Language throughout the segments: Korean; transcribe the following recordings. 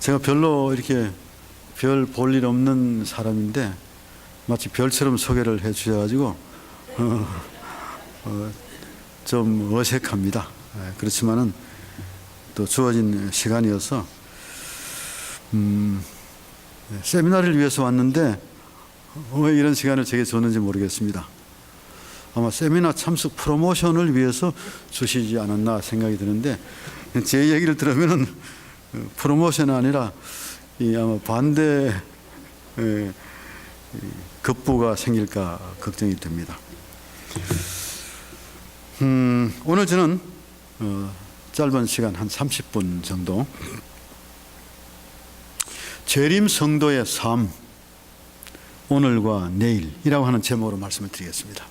제가 별로 이렇게 별 볼 일 없는 사람인데 마치 별처럼 소개를 해 주셔가지고 좀 어색합니다. 그렇지만은 또 주어진 시간이어서 세미나를 위해서 왔는데 왜 이런 시간을 제게 줬는지 모르겠습니다. 아마 세미나 참석 프로모션을 위해서 주시지 않았나 생각이 드는데 제 얘기를 들으면은 프로모션이 아니라 아마 반대 급부가 생길까 걱정이 됩니다. 오늘 저는 짧은 시간 한 30분 정도 재림 성도의 삶 오늘과 내일이라고 하는 제목으로 말씀을 드리겠습니다.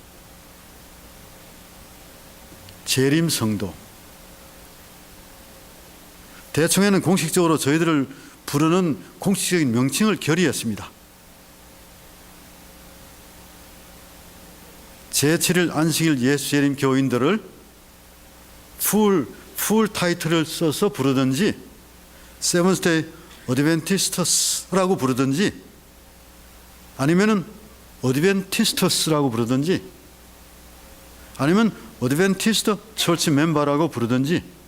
재림 성도. 대충에는 공식적으로 저희들을 부르는 공식적인 명칭을 결의했습니다. 제7일 안식일 예수 재림 교인들을 풀 타이틀을 써서 부르든지 세븐스데이 어드벤티스트스라고 부르든지 아니면은 어드벤티스트스라고 부르든지 아니면 어드벤티스트 처치 멤버라고 부르든지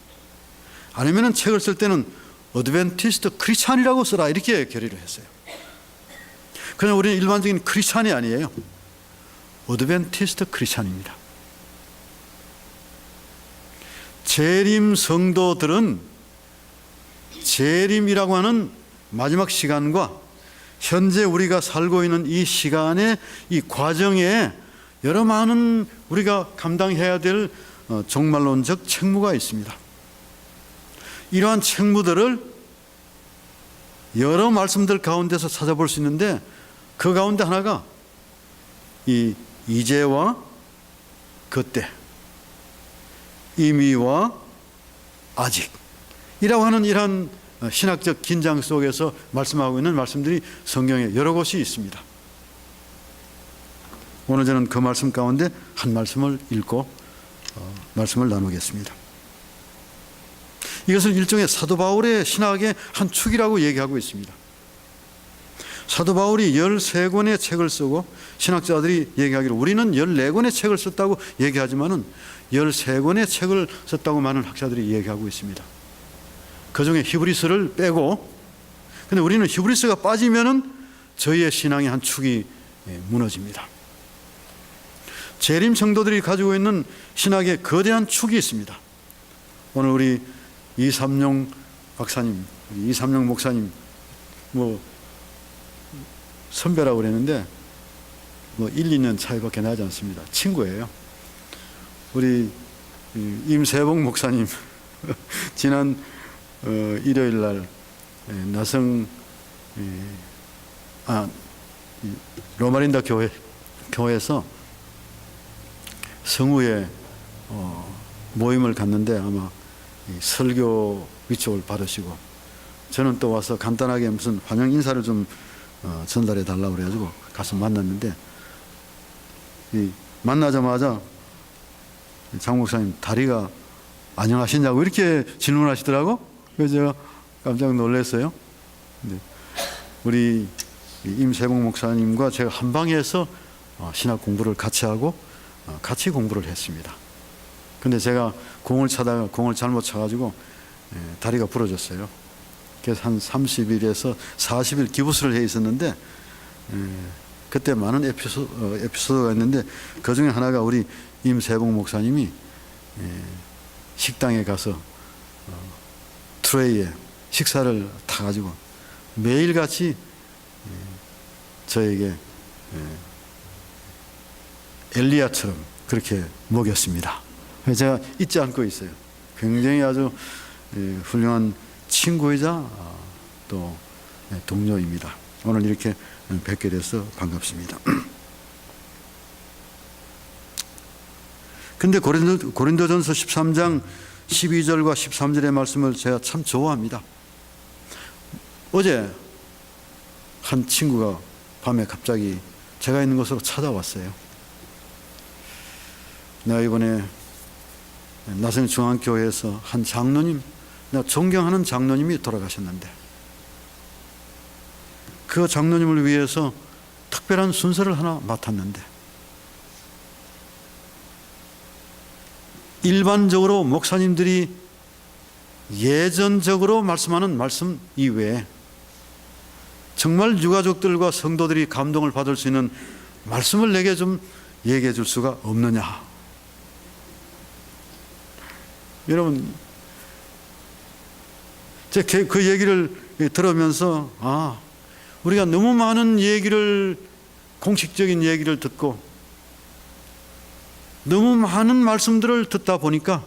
아니면은 책을 쓸 때는 어드벤티스트 크리스찬이라고 써라 이렇게 결의를 했어요. 그냥 우리는 일반적인 크리스찬이 아니에요. 어드벤티스트 크리스찬입니다. 재림 성도들은 재림이라고 하는 마지막 시간과 현재 우리가 살고 있는 이 시간의 이 과정에 여러 많은 우리가 감당해야 될 종말론적 책무가 있습니다. 이러한 책무들을 여러 말씀들 가운데서 찾아볼 수 있는데 그 가운데 하나가 이 이제와 그때, 이미와 아직이라고 하는 이러한 신학적 긴장 속에서 말씀하고 있는 말씀들이 성경에 여러 곳이 있습니다. 오늘 저는 그 말씀 가운데 한 말씀을 읽고 말씀을 나누겠습니다. 이것을 일종의 사도 바울의 신학의 한 축이라고 얘기하고 있습니다. 사도 바울이 13권의 책을 쓰고 신학자들이 얘기하기를 우리는 14권의 책을 썼다고 얘기하지만은 13권의 책을 썼다고 많은 학자들이 얘기하고 있습니다. 그 중에 히브리서를 빼고 근데 우리는 히브리서가 빠지면은 저희의 신앙의 한 축이 무너집니다. 재림 성도들이 가지고 있는 신학의 거대한 축이 있습니다. 오늘 우리 이삼용 박사님, 이삼용 목사님 선배라고 그랬는데 1, 2년 차이밖에 나지 않습니다. 친구예요. 우리 임세봉 목사님 지난 일요일 날 나성 로마린다 교회에서 성우의 모임을 갔는데 아마 설교 위촉을 받으시고 저는 또 와서 간단하게 무슨 환영 인사를 좀 전달해 달라고 그래가지고 가서 만났는데 만나자마자 장 목사님 다리가 안녕하시냐고 이렇게 질문하시더라고. 그래서 제가 깜짝 놀랐어요. 근데 우리 임세봉 목사님과 제가 한 방에서 신학 공부를 같이 하고 같이 공부를 했습니다. 근데 제가 공을 차다가 공을 잘못 차가지고 다리가 부러졌어요. 그래서 한 30일에서 40일 기부스를 해 있었는데 그때 많은 에피소드가 있는데 그 중에 하나가 우리 임세봉 목사님이 식당에 가서 트레이에 식사를 타가지고 매일같이 저에게 엘리야처럼 그렇게 먹였습니다. 제가 잊지 않고 있어요. 굉장히 아주 훌륭한 친구이자 또 동료입니다. 오늘 이렇게 뵙게 돼서 반갑습니다. 근데 고린도전서 13장 12절과 13절의 말씀을 제가 참 좋아합니다. 어제 한 친구가 밤에 갑자기 제가 있는 곳으로 찾아왔어요. 내가 이번에 나성중앙교회에서 한 장로님, 내가 존경하는 장로님이 돌아가셨는데 그 장로님을 위해서 특별한 순서를 하나 맡았는데, 일반적으로 목사님들이 예전적으로 말씀하는 말씀 이외에 정말 유가족들과 성도들이 감동을 받을 수 있는 말씀을 내게 좀 얘기해 줄 수가 없느냐. 여러분, 제가 그 얘기를 들으면서 우리가 너무 많은 얘기를, 공식적인 얘기를 듣고 너무 많은 말씀들을 듣다 보니까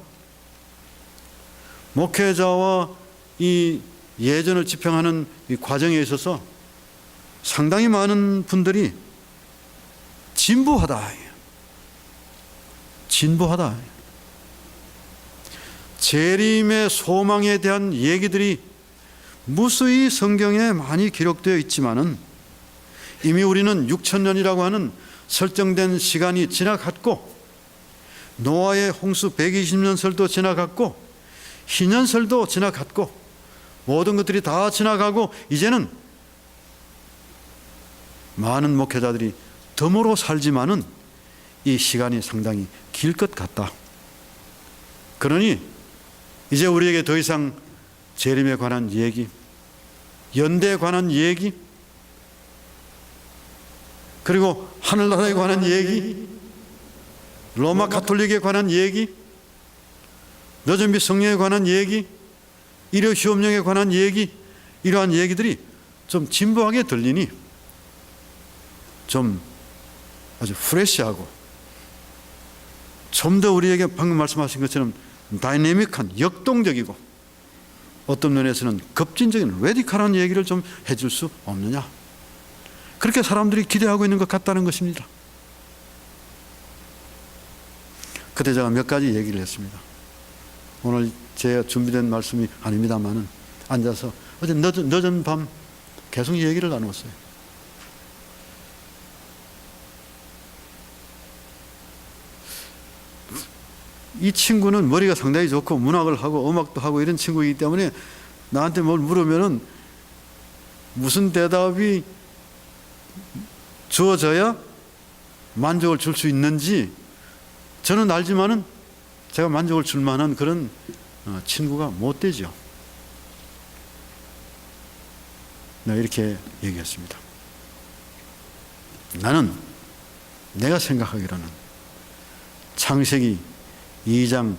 목회자와 이 예전을 집행하는 이 과정에 있어서 상당히 많은 분들이 진부하다. 재림의 소망에 대한 얘기들이 무수히 성경에 많이 기록되어 있지만은 이미 우리는 6,000년이라고 하는 설정된 시간이 지나갔고, 노아의 홍수 120년설도 지나갔고, 희년설도 지나갔고, 모든 것들이 다 지나가고, 이제는 많은 목회자들이 덤으로 살지만은 이 시간이 상당히 길 것 같다. 그러니 이제 우리에게 더 이상 재림에 관한 얘기, 연대에 관한 얘기, 그리고 하늘나라에 관한 얘기, 로마 가톨릭에 관한 얘기, 너준비 성령에 관한 얘기, 일요 시험령에 관한 얘기, 이러한 얘기들이 좀 진부하게 들리니 좀 아주 프레시하고 좀 더 우리에게 방금 말씀하신 것처럼 다이내믹한, 역동적이고 어떤 면에서는 급진적인 레디컬한 얘기를 좀 해줄 수 없느냐. 그렇게 사람들이 기대하고 있는 것 같다는 것입니다. 그때 제가 몇 가지 얘기를 했습니다. 오늘 제가 준비된 말씀이 아닙니다만은 앉아서 어제 늦은 밤 계속 얘기를 나누었어요. 이 친구는 머리가 상당히 좋고 문학을 하고 음악도 하고 이런 친구이기 때문에 나한테 뭘 물으면은 무슨 대답이 주어져야 만족을 줄 수 있는지 저는 알지만은 제가 만족을 줄 만한 그런 친구가 못 되죠. 이렇게 얘기했습니다. 나는 내가 생각하기로는 창세기 2장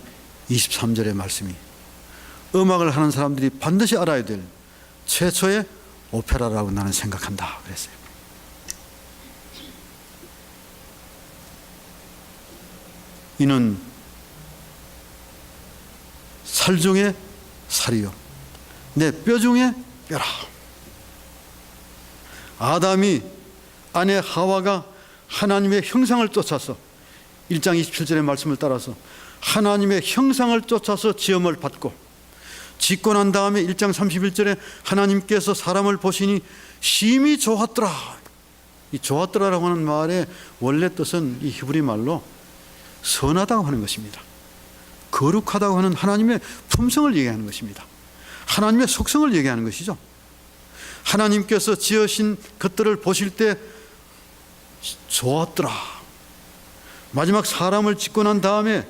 23절의 말씀이 음악을 하는 사람들이 반드시 알아야 될 최초의 오페라라고 나는 생각한다 그랬어요. 이는 살 중에 살이요 내 뼈 중에 뼈라. 아담이 아내 하와가 하나님의 형상을 쫓아서 1장 27절의 말씀을 따라서 하나님의 형상을 쫓아서 지음을 받고 짓고 난 다음에 1장 31절에 하나님께서 사람을 보시니 심히 좋았더라. 이 좋았더라라고 하는 말의 원래 뜻은 이 히브리 말로 선하다고 하는 것입니다. 거룩하다고 하는 하나님의 품성을 얘기하는 것입니다. 하나님의 속성을 얘기하는 것이죠. 하나님께서 지으신 것들을 보실 때 좋았더라. 마지막 사람을 짓고 난 다음에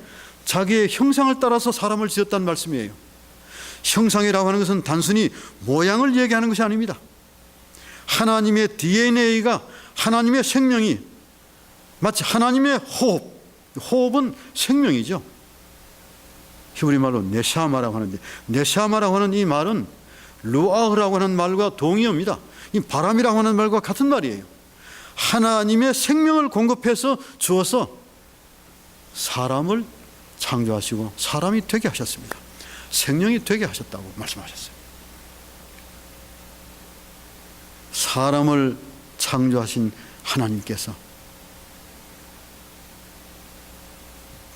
자기의 형상을 따라서 사람을 지었다는 말씀이에요. 형상이라고 하는 것은 단순히 모양을 얘기하는 것이 아닙니다. 하나님의 DNA가, 하나님의 생명이 마치 하나님의 호흡은 생명이죠. 히브리 말로 네샤마라고 하는데, 네샤마라고 하는 이 말은 루아흐라고 하는 말과 동의어입니다. 이 바람이라고 하는 말과 같은 말이에요. 하나님의 생명을 공급해서 주어서 사람을 창조하시고 사람이 되게 하셨습니다. 생명이 되게 하셨다고 말씀하셨어요. 사람을 창조하신 하나님께서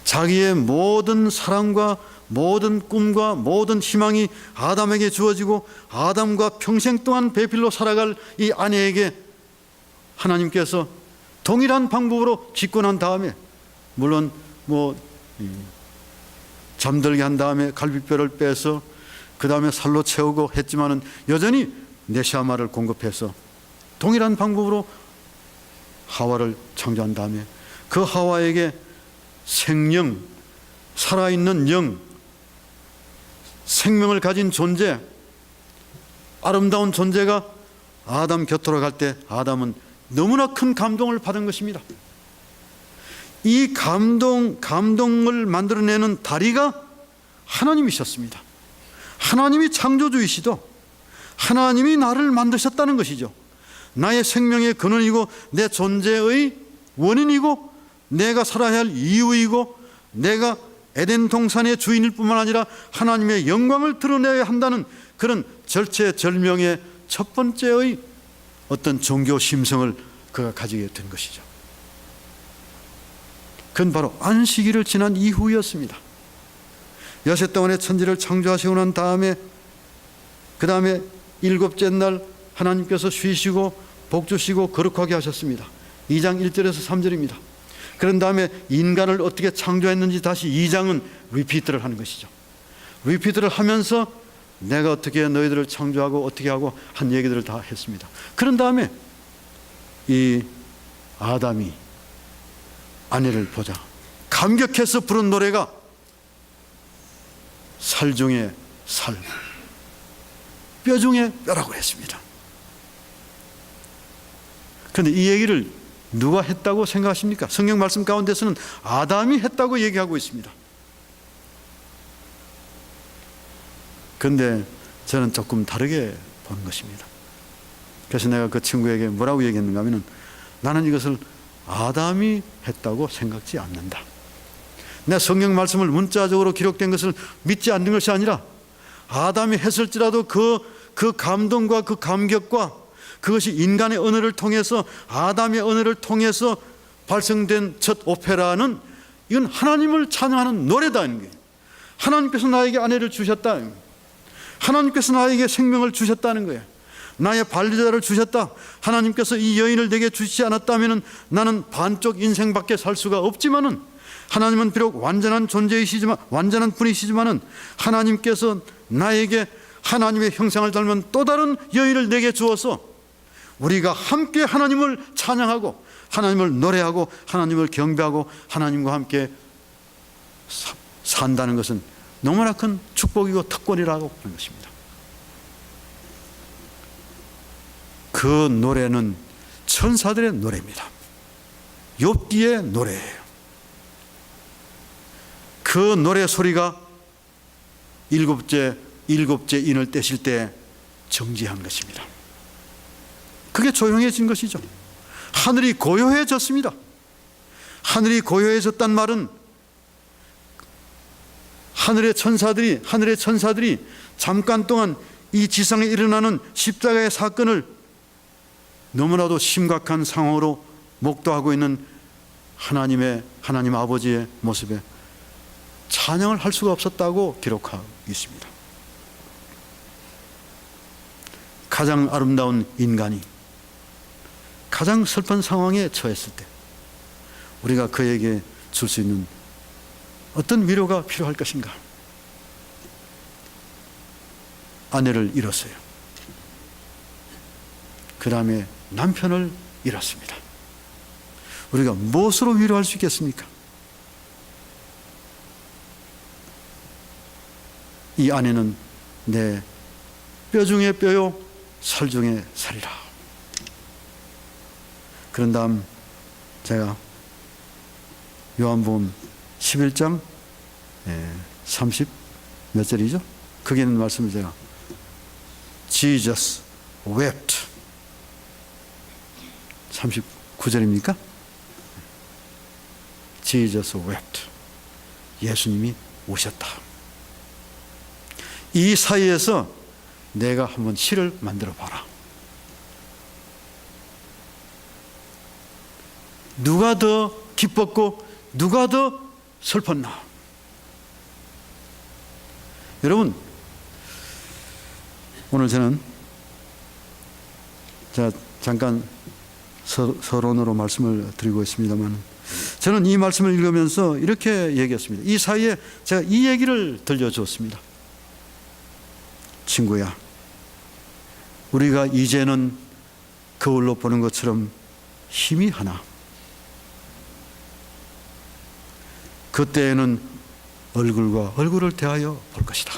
자기의 모든 사랑과 모든 꿈과 모든 희망이 아담에게 주어지고 아담과 평생 동안 배필로 살아갈 이 아내에게 하나님께서 동일한 방법으로 짓고 난 다음에, 물론 잠들게 한 다음에 갈비뼈를 빼서 그 다음에 살로 채우고 했지만은 여전히 네샤마를 공급해서 동일한 방법으로 하와를 창조한 다음에 그 하와에게 생명, 살아있는 영, 생명을 가진 존재, 아름다운 존재가 아담 곁으로 갈 때 아담은 너무나 큰 감동을 받은 것입니다. 이 감동을 만들어내는 다리가 하나님이셨습니다. 하나님이 창조주이시도 하나님이 나를 만드셨다는 것이죠. 나의 생명의 근원이고 내 존재의 원인이고 내가 살아야 할 이유이고 내가 에덴 동산의 주인일 뿐만 아니라 하나님의 영광을 드러내야 한다는 그런 절체절명의 첫 번째의 어떤 종교 심성을 그가 가지게 된 것이죠. 그건 바로 안식일을 지난 이후였습니다. 여섯 동안의 천지를 창조하시고 난 다음에 그 다음에 일곱째 날 하나님께서 쉬시고 복 주시고 거룩하게 하셨습니다. 2장 1절에서 3절입니다. 그런 다음에 인간을 어떻게 창조했는지 다시 2장은 리피트를 하는 것이죠. 리피트를 하면서 내가 어떻게 너희들을 창조하고 어떻게 하고 한 얘기들을 다 했습니다. 그런 다음에 이 아담이 아내를 보자 감격해서 부른 노래가 살 중에 살, 뼈 중에 뼈라고 했습니다. 그런데 이 얘기를 누가 했다고 생각하십니까? 성경 말씀 가운데서는 아담이 했다고 얘기하고 있습니다. 그런데 저는 조금 다르게 보는 것입니다. 그래서 내가 그 친구에게 뭐라고 얘기했는가 하면 나는 이것을 아담이 했다고 생각지 않는다. 내 성경 말씀을 문자적으로 기록된 것을 믿지 않는 것이 아니라 아담이 했을지라도 그 감동과 그 감격과 그것이 인간의 언어를 통해서 아담의 언어를 통해서 발생된 첫 오페라는 이건 하나님을 찬양하는 노래다는 거예요. 하나님께서 나에게 아내를 주셨다. 하나님께서 나에게 생명을 주셨다는 거예요. 나의 반리자를 주셨다. 하나님께서 이 여인을 내게 주시지 않았다면 나는 반쪽 인생밖에 살 수가 없지만은 하나님은 비록 완전한 존재이시지만 완전한 분이시지만은 하나님께서 나에게 하나님의 형상을 닮은 또 다른 여인을 내게 주어서 우리가 함께 하나님을 찬양하고 하나님을 노래하고 하나님을 경배하고 하나님과 함께 산다는 것은 너무나 큰 축복이고 특권이라고 하는 것입니다. 그 노래는 천사들의 노래입니다. 욥기의 노래예요. 그 노래 소리가 일곱째 인을 떼실 때 정지한 것입니다. 그게 조용해진 것이죠. 하늘이 고요해졌습니다. 하늘이 고요해졌단 말은 하늘의 천사들이 잠깐 동안 이 지상에 일어나는 십자가의 사건을 너무나도 심각한 상황으로 목도하고 있는 하나님 아버지의 모습에 찬양을 할 수가 없었다고 기록하고 있습니다. 가장 아름다운 인간이 가장 슬픈 상황에 처했을 때 우리가 그에게 줄 수 있는 어떤 위로가 필요할 것인가? 아내를 잃었어요. 그 다음에 남편을 잃었습니다. 우리가 무엇으로 위로할 수 있겠습니까? 이 아내는 내 뼈 중에 뼈요 살 중에 살이라. 그런 다음 제가 요한복음 11장 30 몇 절이죠? 거기 있는 말씀을 제가 Jesus wept 39절입니까? Jesus wept. 예수님이 우셨다. 이 사이에서 내가 한번 시를 만들어 봐라. 누가 더 기뻤고 누가 더 슬펐나? 여러분, 오늘 저는 잠깐 서론으로 말씀을 드리고 있습니다만 저는 이 말씀을 읽으면서 이렇게 얘기했습니다. 이 사이에 제가 이 얘기를 들려줬습니다. 친구야, 우리가 이제는 거울로 보는 것처럼 힘이 하나. 그때에는 얼굴과 얼굴을 대하여 볼 것이다.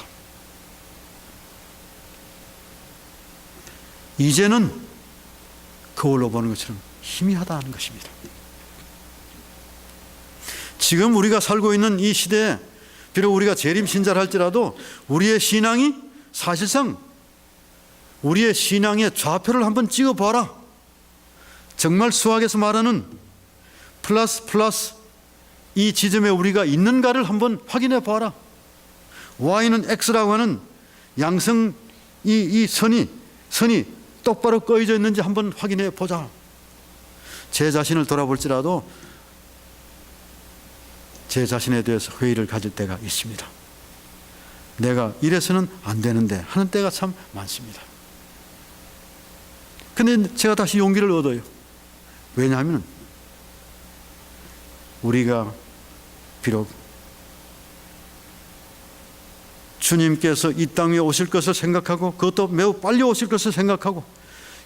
이제는 거울로 보는 것처럼 희미하다는 것입니다. 지금 우리가 살고 있는 이 시대에 비록 우리가 재림신자를 할지라도 우리의 신앙이 사실상 우리의 신앙의 좌표를 한번 찍어봐라. 정말 수학에서 말하는 플러스 이 지점에 우리가 있는가를 한번 확인해 봐라. Y는 X라고 하는 양성 이 선이 똑바로 꺼져 있는지 한번 확인해 보자. 제 자신을 돌아볼지라도 제 자신에 대해서 회의를 가질 때가 있습니다. 내가 이래서는 안 되는데 하는 때가 참 많습니다. 근데 제가 다시 용기를 얻어요. 왜냐하면 우리가 비록 주님께서 이 땅에 오실 것을 생각하고 그것도 매우 빨리 오실 것을 생각하고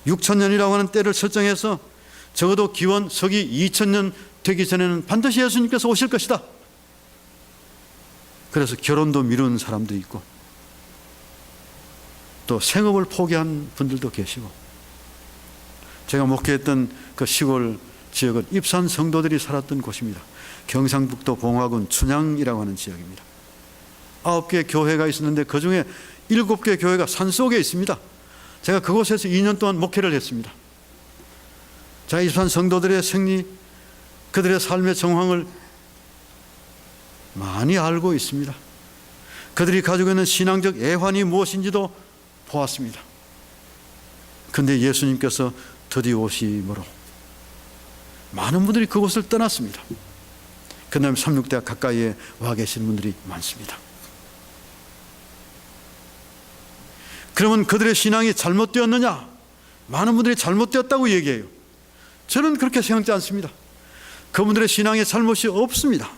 6,000년이라고 하는 때를 설정해서 적어도 기원 서기 2,000년 되기 전에는 반드시 예수님께서 오실 것이다. 그래서 결혼도 미룬 사람도 있고 또 생업을 포기한 분들도 계시고, 제가 목회했던 그 시골 지역은 입산 성도들이 살았던 곳입니다. 경상북도 봉화군 춘향이라고 하는 지역입니다. 9개 교회가 있었는데 그중에 7개 교회가 산속에 있습니다. 제가 그곳에서 2년 동안 목회를 했습니다. 제가 입산 성도들의 생리, 그들의 삶의 정황을 많이 알고 있습니다. 그들이 가지고 있는 신앙적 애환이 무엇인지도 보았습니다. 그런데 예수님께서 드디어 오심으로 많은 분들이 그곳을 떠났습니다. 그 다음에 삼육대학 가까이에 와 계신 분들이 많습니다. 그러면 그들의 신앙이 잘못되었느냐? 많은 분들이 잘못되었다고 얘기해요. 저는 그렇게 생각지 않습니다. 그분들의 신앙에 잘못이 없습니다.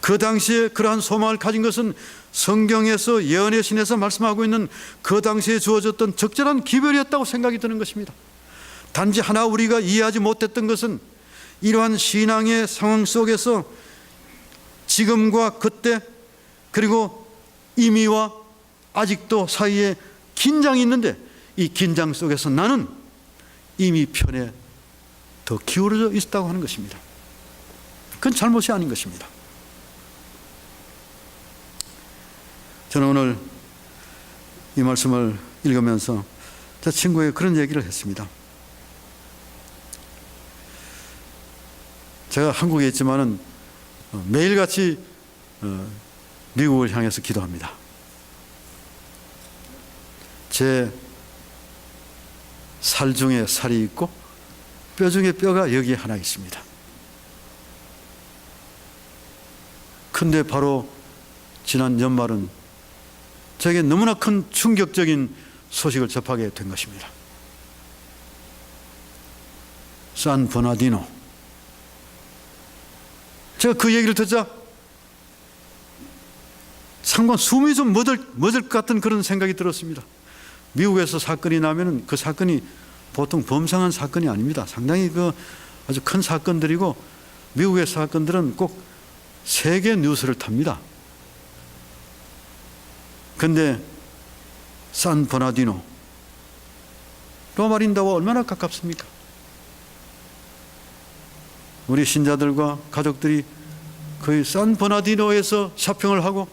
그 당시에 그러한 소망을 가진 것은 성경에서 예언의 신에서 말씀하고 있는 그 당시에 주어졌던 적절한 기별이었다고 생각이 드는 것입니다. 단지 하나 우리가 이해하지 못했던 것은 이러한 신앙의 상황 속에서 지금과 그때 그리고 이미와 아직도 사이에 긴장이 있는데 이 긴장 속에서 나는 이미 편에 더 기울어져 있었다고 하는 것입니다. 그건 잘못이 아닌 것입니다. 저는 오늘 이 말씀을 읽으면서 제 친구에게 그런 얘기를 했습니다. 제가 한국에 있지만은 매일같이 미국을 향해서 기도합니다. 제 살 중에 살이 있고 뼈 중에 뼈가 여기에 하나 있습니다. 근데 바로 지난 연말은 저에게 너무나 큰 충격적인 소식을 접하게 된 것입니다. 산 버나디노. 제가 그 얘기를 듣자 상관 숨이 좀 멎을 것 같은 그런 생각이 들었습니다. 미국에서 사건이 나면은 그 사건이 보통 범상한 사건이 아닙니다. 상당히 아주 큰 사건들이고, 미국의 사건들은 꼭 세계 뉴스를 탑니다. 근데 산 버나디노, 로마린다와 얼마나 가깝습니까? 우리 신자들과 가족들이 거의 산 버나디노에서 샤핑을 하고,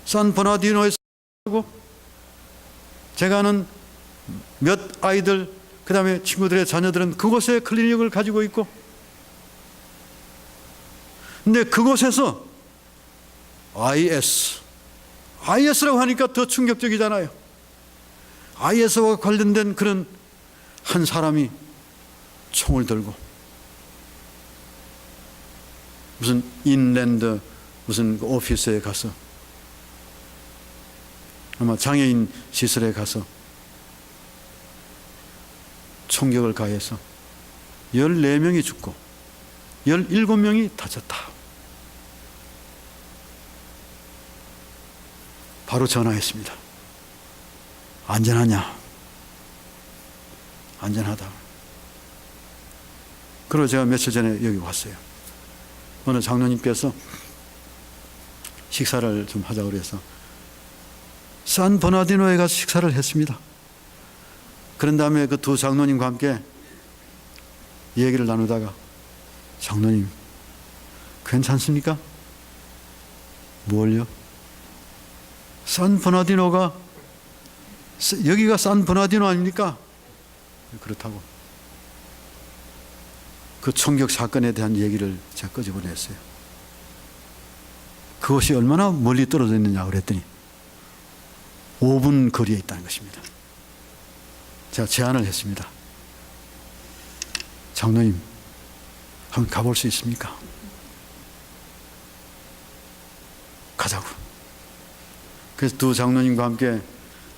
산 버나디노에서 하고, 제가 아는 몇 아이들, 그 다음에 친구들의 자녀들은 그곳에 클리닉을 가지고 있고, 근데 그곳에서 IS라고 하니까 더 충격적이잖아요. IS와 관련된 그런 한 사람이 총을 들고 무슨 인랜드 무슨 오피스에 가서, 아마 장애인 시설에 가서 총격을 가해서 14명이 죽고 17명이 다쳤다. 바로 전화했습니다. 안전하냐? 안전하다. 그리고 제가 며칠 전에 여기 왔어요. 어느 장로님께서 식사를 좀 하자고 그래서 산 버나디노에 가서 식사를 했습니다. 그런 다음에 그 두 장로님과 함께 얘기를 나누다가 장로님 괜찮습니까? 뭘요? 산 버나디노가 여기가 산 버나디노 아닙니까? 그렇다고 그 총격 사건에 대한 얘기를 제가 끄집어냈어요. 그것이 얼마나 멀리 떨어져 있느냐 그랬더니 5분 거리에 있다는 것입니다. 제가 제안을 했습니다. 장로님 한번 가볼 수 있습니까? 가자고. 그래서 두 장로님과 함께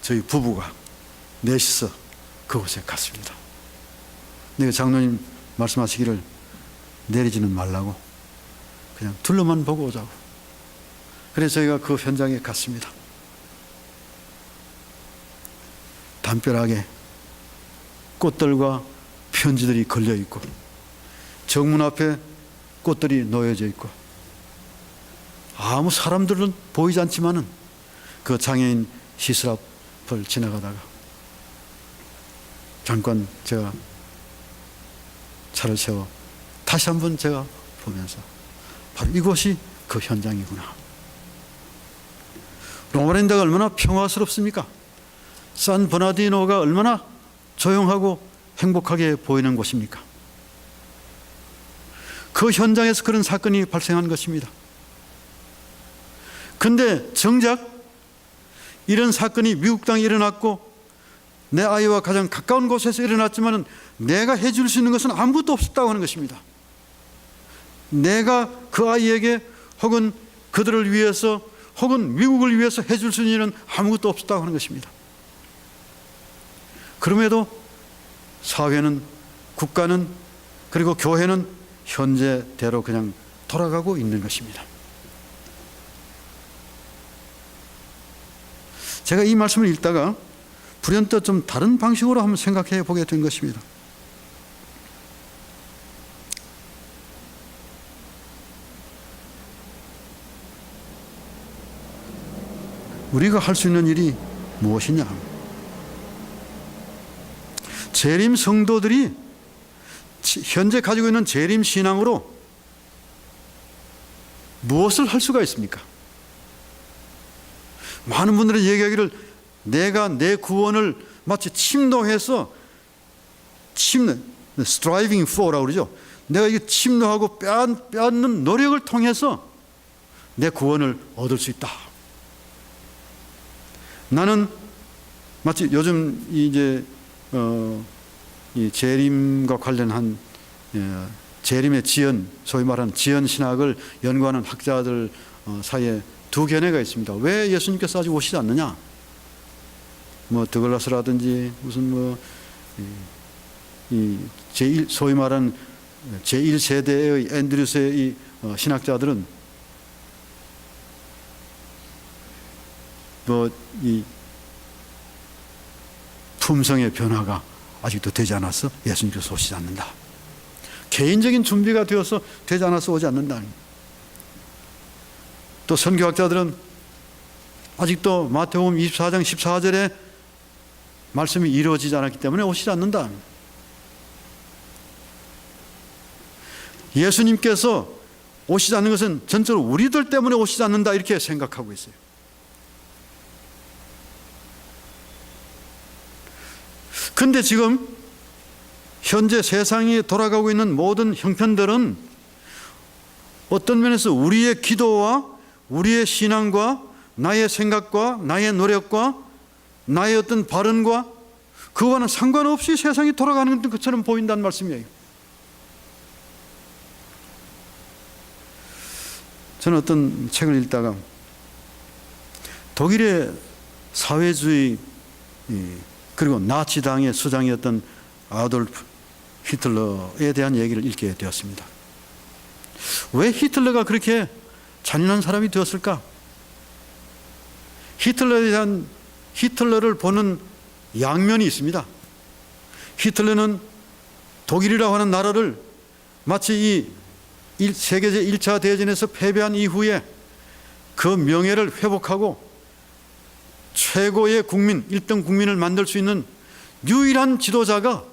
저희 부부가 넷이서 그곳에 갔습니다. 내가 장로님 말씀하시기를 내리지는 말라고 그냥 둘러만 보고 오자고. 그래서 저희가 그 현장에 갔습니다. 담벼락에 꽃들과 편지들이 걸려 있고 정문 앞에 꽃들이 놓여져 있고 아무 사람들은 보이지 않지만은 그 장애인 시설 앞을 지나가다가 잠깐 제가 차를 세워 다시 한번 제가 보면서 바로 이곳이 그 현장이구나. 로마랜드가 얼마나 평화스럽습니까? 산 버나디노가 얼마나 조용하고 행복하게 보이는 곳입니까? 그 현장에서 그런 사건이 발생한 것입니다. 근데 정작 이런 사건이 미국 땅에 일어났고 내 아이와 가장 가까운 곳에서 일어났지만 내가 해줄 수 있는 것은 아무것도 없었다고 하는 것입니다. 내가 그 아이에게 혹은 그들을 위해서 혹은 미국을 위해서 해줄 수 있는 일은 아무것도 없었다고 하는 것입니다. 그럼에도 사회는, 국가는, 그리고 교회는 현재대로 그냥 돌아가고 있는 것입니다. 제가 이 말씀을 읽다가 불현듯 좀 다른 방식으로 한번 생각해 보게 된 것입니다. 우리가 할 수 있는 일이 무엇이냐? 재림 성도들이 현재 가지고 있는 재림 신앙으로 무엇을 할 수가 있습니까? 많은 분들은 얘기하기를 내가 내 구원을 마치 침노해서 striving for라고 그러죠. 내가 이게 침노하고 빼앗는 노력을 통해서 내 구원을 얻을 수 있다. 나는 마치 요즘 이제 이 재림과 관련한 재림의 지연, 소위 말하는 지연 신학을 연구하는 학자들 사이에 두 견해가 있습니다. 왜 예수님께서 아직 오시지 않느냐? 뭐 드글라스라든지 무슨 소위 말하는 제1세대의 앤드류스의 이 신학자들은 이 품성의 변화가 아직도 되지 않아서 예수님께서 오시지 않는다. 개인적인 준비가 되어서 되지 않아서 오지 않는다. 또 선교학자들은 아직도 마태복음 24장 14절에 말씀이 이루어지지 않았기 때문에 오시지 않는다. 예수님께서 오시지 않는 것은 전적으로 우리들 때문에 오시지 않는다 이렇게 생각하고 있어요. 근데 지금 현재 세상이 돌아가고 있는 모든 형편들은 어떤 면에서 우리의 기도와 우리의 신앙과 나의 생각과 나의 노력과 나의 어떤 발언과 그거와는 상관없이 세상이 돌아가는 것처럼 보인다는 말씀이에요. 저는 어떤 책을 읽다가 독일의 사회주의 그리고 나치당의 수장이었던 아돌프 히틀러에 대한 얘기를 읽게 되었습니다. 왜 히틀러가 그렇게 잔인한 사람이 되었을까? 히틀러를 보는 양면이 있습니다. 히틀러는 독일이라고 하는 나라를 마치 이 세계제 1차 대전에서 패배한 이후에 그 명예를 회복하고 최고의 국민, 1등 국민을 만들 수 있는 유일한 지도자가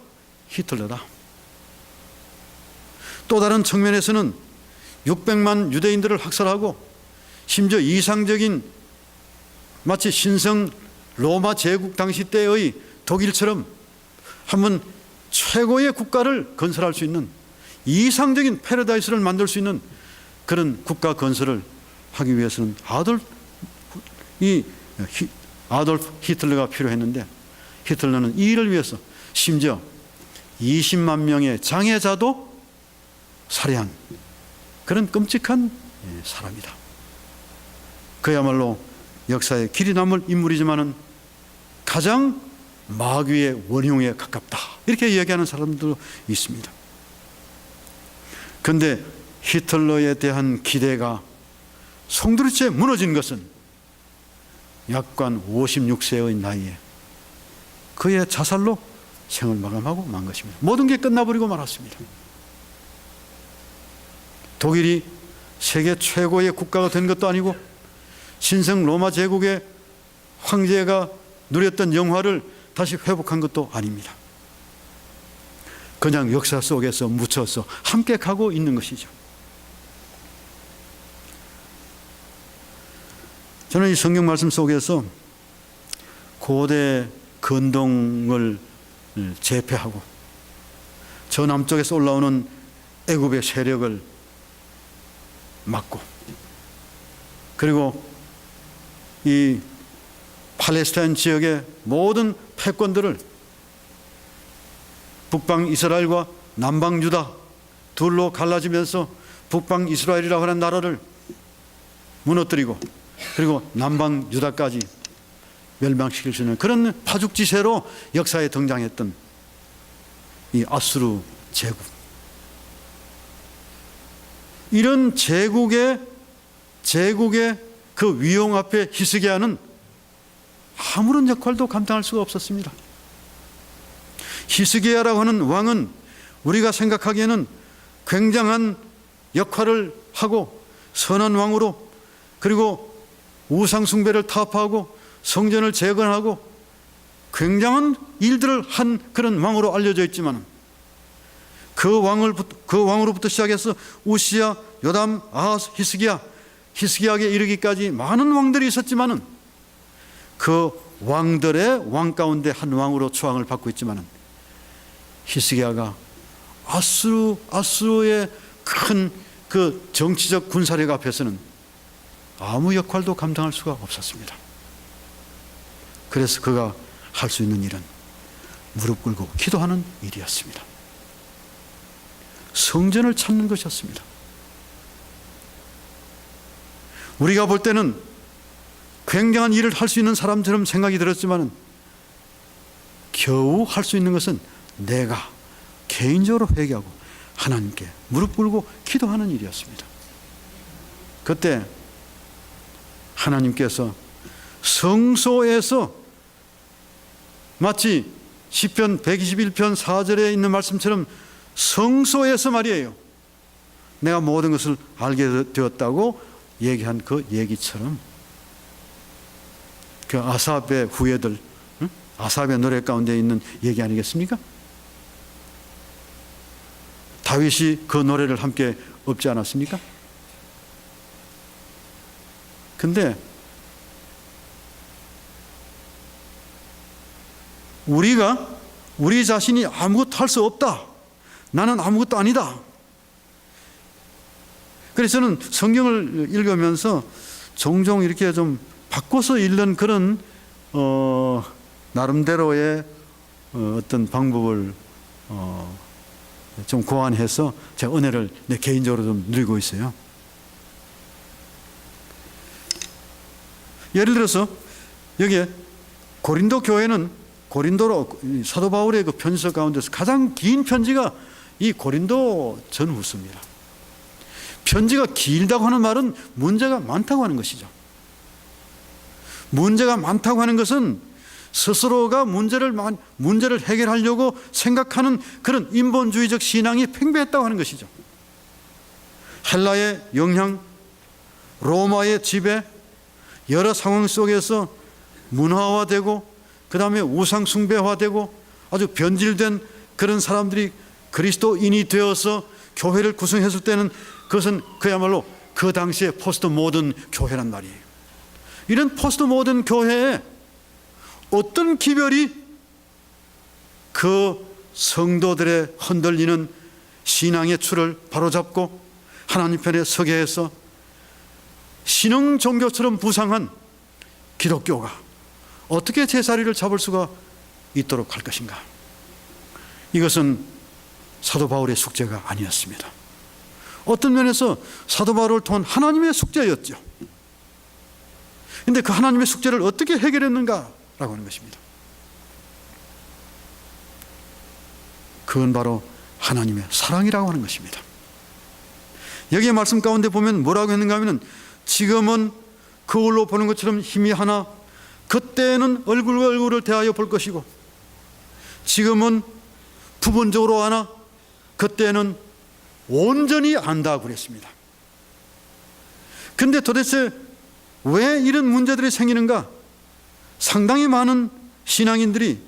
히틀러다. 또 다른 측면에서는 600만 유대인들을 학살하고 심지어 이상적인 마치 신성 로마 제국 당시 때의 독일처럼 한번 최고의 국가를 건설할 수 있는 이상적인 패러다이스를 만들 수 있는 그런 국가 건설을 하기 위해서는 아돌프 히틀러가 필요했는데, 히틀러는 이 일을 위해서 심지어 20만 명의 장애자도 살해한 그런 끔찍한 사람이다. 그야말로 역사에 길이 남을 인물이지만은 가장 마귀의 원흉에 가깝다, 이렇게 이야기하는 사람도 있습니다. 그런데 히틀러에 대한 기대가 송두리째 무너진 것은 약관 56세의 나이에 그의 자살로 생을 마감하고 만 것입니다. 모든 게 끝나버리고 말았습니다. 독일이 세계 최고의 국가가 된 것도 아니고 신성 로마 제국의 황제가 누렸던 영화를 다시 회복한 것도 아닙니다. 그냥 역사 속에서 묻혀서 함께 가고 있는 것이죠. 저는 이 성경 말씀 속에서 고대 근동을 제패하고 저 남쪽에서 올라오는 애굽의 세력을 막고, 그리고 이 팔레스타인 지역의 모든 패권들을 북방 이스라엘과 남방 유다 둘로 갈라지면서 북방 이스라엘이라고 하는 나라를 무너뜨리고, 그리고 남방 유다까지 멸망시킬 수 있는 그런 파죽지세로 역사에 등장했던 이 아수르 제국, 이런 제국의 그 위용 앞에 히스기야는 아무런 역할도 감당할 수가 없었습니다. 히스기야라고 하는 왕은 우리가 생각하기에는 굉장한 역할을 하고 선한 왕으로, 그리고 우상 숭배를 타파하고 성전을 재건하고 굉장한 일들을 한 그런 왕으로 알려져 있지만, 그 왕으로부터 시작해서 우시야, 요담, 아하스, 히스기야에게 이르기까지 많은 왕들이 있었지만은 그 왕들의 왕 가운데 한 왕으로 추앙을 받고 있지만은 히스기야가 아수르의 큰 그 정치적 군사력 앞에서는 아무 역할도 감당할 수가 없었습니다. 그래서 그가 할 수 있는 일은 무릎 꿇고 기도하는 일이었습니다. 성전을 찾는 것이었습니다. 우리가 볼 때는 굉장한 일을 할 수 있는 사람처럼 생각이 들었지만 겨우 할 수 있는 것은 내가 개인적으로 회개하고 하나님께 무릎 꿇고 기도하는 일이었습니다. 그때 하나님께서 성소에서 마치 시편 121편 4절에 있는 말씀처럼 성소에서 말이에요, 내가 모든 것을 알게 되었다고 얘기한 그 얘기처럼, 그 아삽의 후예들, 아삽의 노래 가운데 있는 얘기 아니겠습니까? 다윗이 그 노래를 함께 읊지 않았습니까? 근데 우리 자신이 아무것도 할 수 없다, 나는 아무것도 아니다. 그래서 저는 성경을 읽으면서 종종 이렇게 좀 바꿔서 읽는 그런 나름대로의 어떤 방법을 좀 고안해서 제가 은혜를 내 개인적으로 좀 누리고 있어요. 예를 들어서 여기에 고린도 교회는 고린도로 사도 바울의 그 편지서 가운데서 가장 긴 편지가 이 고린도 전후서입니다. 편지가 길다고 하는 말은 문제가 많다고 하는 것이죠. 문제가 많다고 하는 것은 스스로가 문제를 해결하려고 생각하는 그런 인본주의적 신앙이 팽배했다고 하는 것이죠. 헬라의 영향, 로마의 지배, 여러 상황 속에서 문화화되고 그 다음에 우상 숭배화되고 아주 변질된 그런 사람들이 그리스도인이 되어서 교회를 구성했을 때는 그것은 그야말로 그 당시에 포스트 모던 교회란 말이에요. 이런 포스트 모던 교회에 어떤 기별이 그 성도들의 흔들리는 신앙의 추를 바로잡고 하나님 편에 서게 해서 신흥 종교처럼 부상한 기독교가 어떻게 제자리를 잡을 수가 있도록 할 것인가? 이것은 사도 바울의 숙제가 아니었습니다. 어떤 면에서 사도 바울을 통한 하나님의 숙제였죠. 그런데 그 하나님의 숙제를 어떻게 해결했는가라고 하는 것입니다. 그건 바로 하나님의 사랑이라고 하는 것입니다. 여기에 말씀 가운데 보면 뭐라고 했는가 하면 지금은 거울로 보는 것처럼 희미하나 그때는 얼굴과 얼굴을 대하여 볼 것이고 지금은 부분적으로 아나 그때는 온전히 안다고 그랬습니다. 그런데 도대체 왜 이런 문제들이 생기는가? 상당히 많은 신앙인들이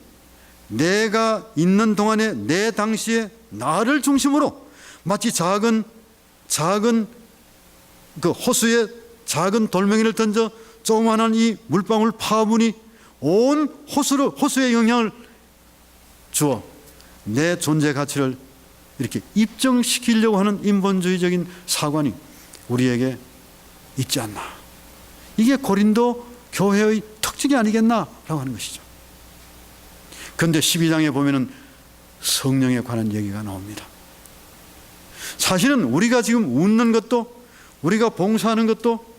내가 있는 동안에 내 당시에 나를 중심으로 마치 작은 그 호수에 작은 돌멩이를 던져 조그마한 이 물방울 파분이 온 호수에 영향을 주어 내 존재 가치를 이렇게 입증시키려고 하는 인본주의적인 사관이 우리에게 있지 않나. 이게 고린도 교회의 특징이 아니겠나라고 하는 것이죠. 그런데 12장에 보면은 성령에 관한 얘기가 나옵니다. 사실은 우리가 지금 웃는 것도, 우리가 봉사하는 것도,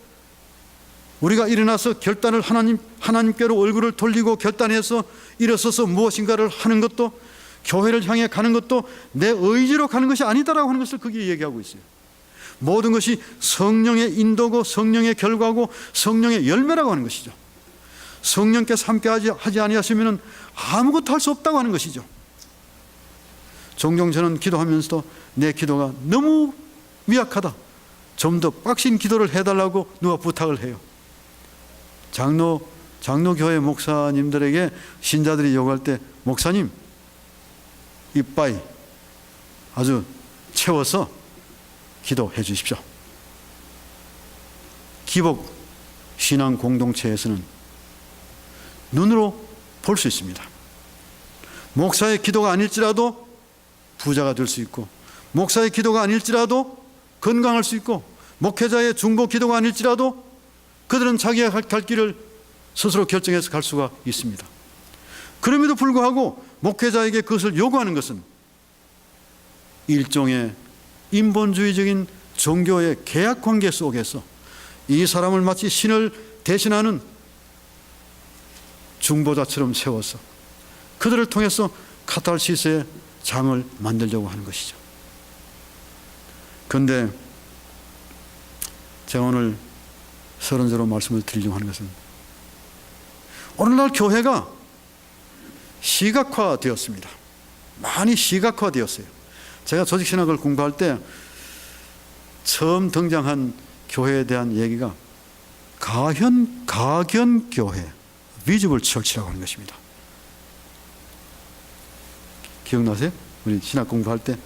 우리가 일어나서 결단을 하나님께로 얼굴을 돌리고 결단해서 일어서서 무엇인가를 하는 것도, 교회를 향해 가는 것도 내 의지로 가는 것이 아니다라고 하는 것을 거기에 얘기하고 있어요. 모든 것이 성령의 인도고 성령의 결과고 성령의 열매라고 하는 것이죠. 성령께서 함께 하지 아니하시면 아무것도 할 수 없다고 하는 것이죠. 종종 저는 기도하면서도 내 기도가 너무 미약하다, 좀 더 빡신 기도를 해달라고 누가 부탁을 해요. 장로교회 목사님들에게 신자들이 요구할 때, 목사님 이빠이 아주 채워서 기도해 주십시오. 기복 신앙 공동체에서는 눈으로 볼 수 있습니다. 목사의 기도가 아닐지라도 부자가 될 수 있고, 목사의 기도가 아닐지라도 건강할 수 있고, 목회자의 중보 기도가 아닐지라도 그들은 자기가 갈 길을 스스로 결정해서 갈 수가 있습니다. 그럼에도 불구하고 목회자에게 그것을 요구하는 것은 일종의 인본주의적인 종교의 계약관계 속에서 이 사람을 마치 신을 대신하는 중보자처럼 세워서 그들을 통해서 카탈시스의 장을 만들려고 하는 것이죠. 그런데 제가 오늘 서론적으로 말씀을 드리려고 하는 것은, 오늘날 교회가 시각화되었습니다. 많이 시각화되었어요. 제가 조직신학을 공부할 때 처음 등장한 교회에 대한 얘기가 가견교회, 비지블 처치라고 하는 것입니다. 기억나세요? 우리 신학 공부할 때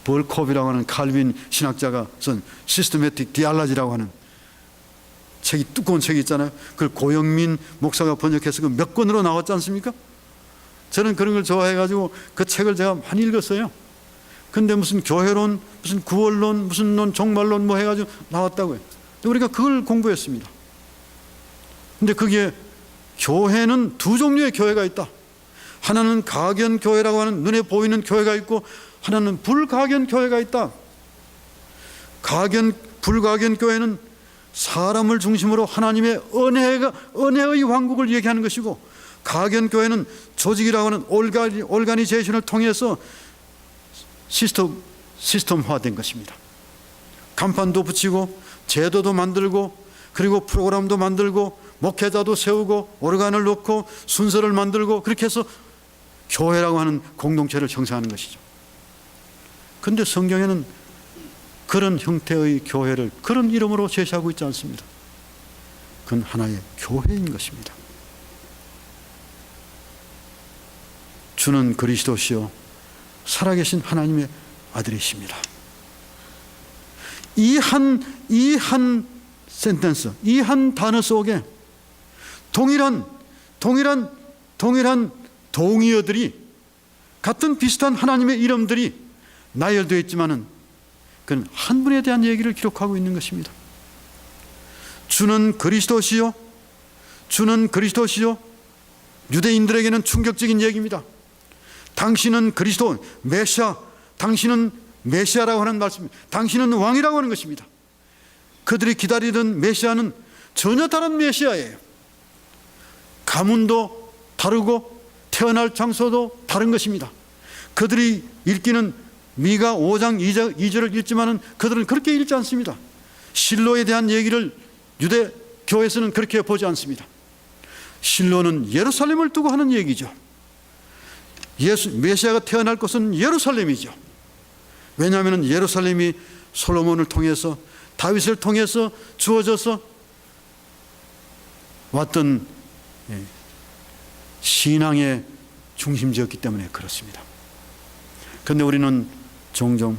벌콥이라고 하는 칼빈 신학자가 쓴 시스테매틱 디알라지라고 하는 책이, 두꺼운 책이 있잖아요. 그걸 고영민 목사가 번역해서 그 몇 권으로 나왔지 않습니까? 저는 그런 걸 좋아해가지고 그 책을 제가 많이 읽었어요. 근데 무슨 교회론, 무슨 구원론, 무슨 론, 종말론 뭐 해가지고 나왔다고요. 우리가 그걸 공부했습니다. 근데 그게 교회는 두 종류의 교회가 있다. 하나는 가견교회라고 하는 눈에 보이는 교회가 있고, 하나는 불가견교회가 있다. 불가견교회는 사람을 중심으로 하나님의 은혜의 왕국을 얘기하는 것이고, 가견교회는 조직이라고 하는 오르가니제이션을 통해서 시스템화된 것입니다. 간판도 붙이고 제도도 만들고 그리고 프로그램도 만들고 목회자도 세우고 오르간을 놓고 순서를 만들고 그렇게 해서 교회라고 하는 공동체를 형성하는 것이죠. 그런데 성경에는 그런 형태의 교회를 그런 이름으로 제시하고 있지 않습니다. 그건 하나의 교회인 것입니다. 주는 그리스도시요 살아계신 하나님의 아들이십니다. 이 한 센텐스, 이 한 단어 속에 동일한 동의어들이 같은 비슷한 하나님의 이름들이 나열되어 있지만은 그건 한 분에 대한 얘기를 기록하고 있는 것입니다. 주는 그리스도시요, 주는 그리스도시요. 유대인들에게는 충격적인 얘기입니다. 당신은 그리스도 메시아, 당신은 메시아라고 하는 말씀입니다. 당신은 왕이라고 하는 것입니다. 그들이 기다리던 메시아는 전혀 다른 메시아예요. 가문도 다르고 태어날 장소도 다른 것입니다. 그들이 읽기는 미가 5장 2절을 읽지만은 그들은 그렇게 읽지 않습니다. 실로에 대한 얘기를 유대 교회에서는 그렇게 보지 않습니다. 실로는 예루살렘을 두고 하는 얘기죠. 메시아가 태어날 곳은 예루살렘이죠. 왜냐하면 예루살렘이 솔로몬을 통해서 다윗을 통해서 주어져서 왔던 신앙의 중심지였기 때문에 그렇습니다. 그런데 우리는 종종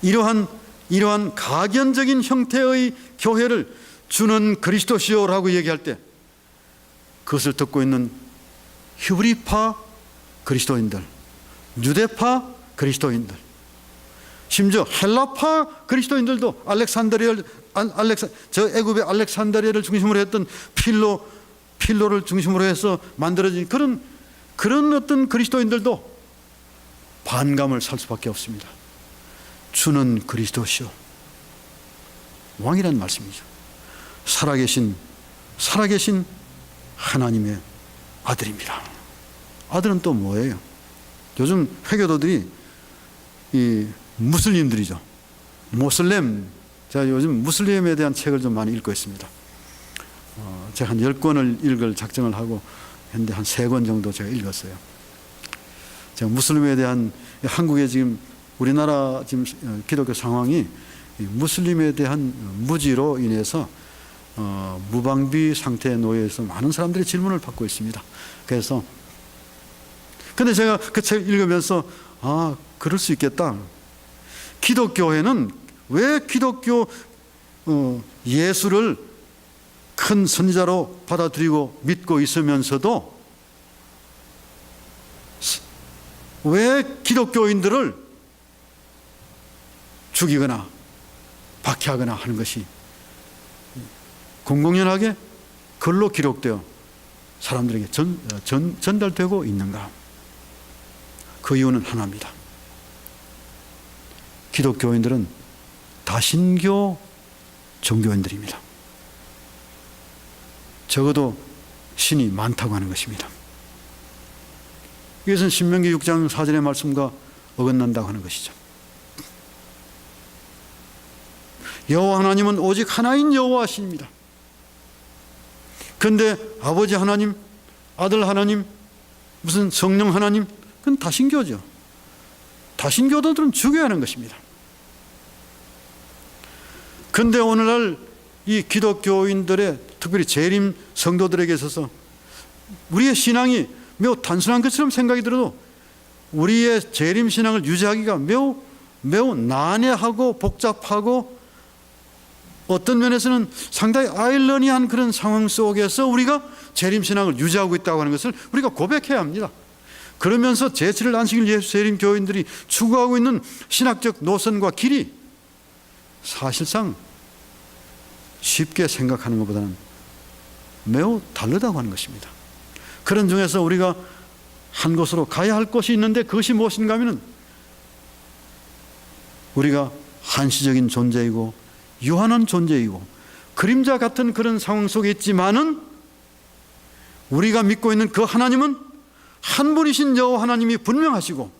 이러한 가견적인 형태의 교회를 주는 그리스도시요라고 얘기할 때 그것을 듣고 있는 히브리파 그리스도인들, 유대파 그리스도인들, 심지어 헬라파 그리스도인들도 저 애굽의 알렉산드리아를 중심으로 했던 필로를 중심으로 해서 만들어진 그런 어떤 그리스도인들도 반감을 살 수밖에 없습니다. 주는 그리스도시요 왕이라는 말씀이죠. 살아계신 하나님의 아들입니다. 아들은 또 뭐예요? 요즘 회교도들이 이 무슬림들이죠. 제가 요즘 무슬림에 대한 책을 좀 많이 읽고 있습니다. 제가 한 10권을 읽을 작정을 하고 했는데 한 3권 정도 제가 읽었어요. 제가 무슬림에 대한 한국의 지금 우리나라 지금 기독교 상황이 무슬림에 대한 무지로 인해서 무방비 상태에 놓여 있어 많은 사람들이 질문을 받고 있습니다. 그래서 근데 제가 그 책 읽으면서 그럴 수 있겠다. 기독교회는 왜 기독교 예수를 큰 선지자로 받아들이고 믿고 있으면서도 왜 기독교인들을 죽이거나 박해하거나 하는 것이 공공연하게 글로 기록되어 사람들에게 전달되고 있는가? 그 이유는 하나입니다. 기독교인들은 다신교 종교인들입니다. 적어도 신이 많다고 하는 것입니다. 이것은 신명기 6장 4절의 말씀과 어긋난다고 하는 것이죠. 여호와 하나님은 오직 하나인 여호와십니다. 그런데 아버지 하나님, 아들 하나님, 무슨 성령 하나님, 그건 다신교죠. 다신교도들은 죽여야 하는 것입니다. 그런데 오늘날 이 기독교인들의 특별히 재림 성도들에게 있어서 우리의 신앙이 매우 단순한 것처럼 생각이 들어도 우리의 재림 신앙을 유지하기가 매우 난해하고 복잡하고 어떤 면에서는 상당히 아이러니한 그런 상황 속에서 우리가 재림 신앙을 유지하고 있다고 하는 것을 우리가 고백해야 합니다. 그러면서 제7일 안식일 예수 재림 교인들이 추구하고 있는 신학적 노선과 길이 사실상 쉽게 생각하는 것보다는 매우 다르다고 하는 것입니다. 그런 중에서 우리가 한 곳으로 가야 할 곳이 있는데 그것이 무엇인가 하면 우리가 한시적인 존재이고 유한한 존재이고 그림자 같은 그런 상황 속에 있지만은 우리가 믿고 있는 그 하나님은 한 분이신 여호와 하나님이 분명하시고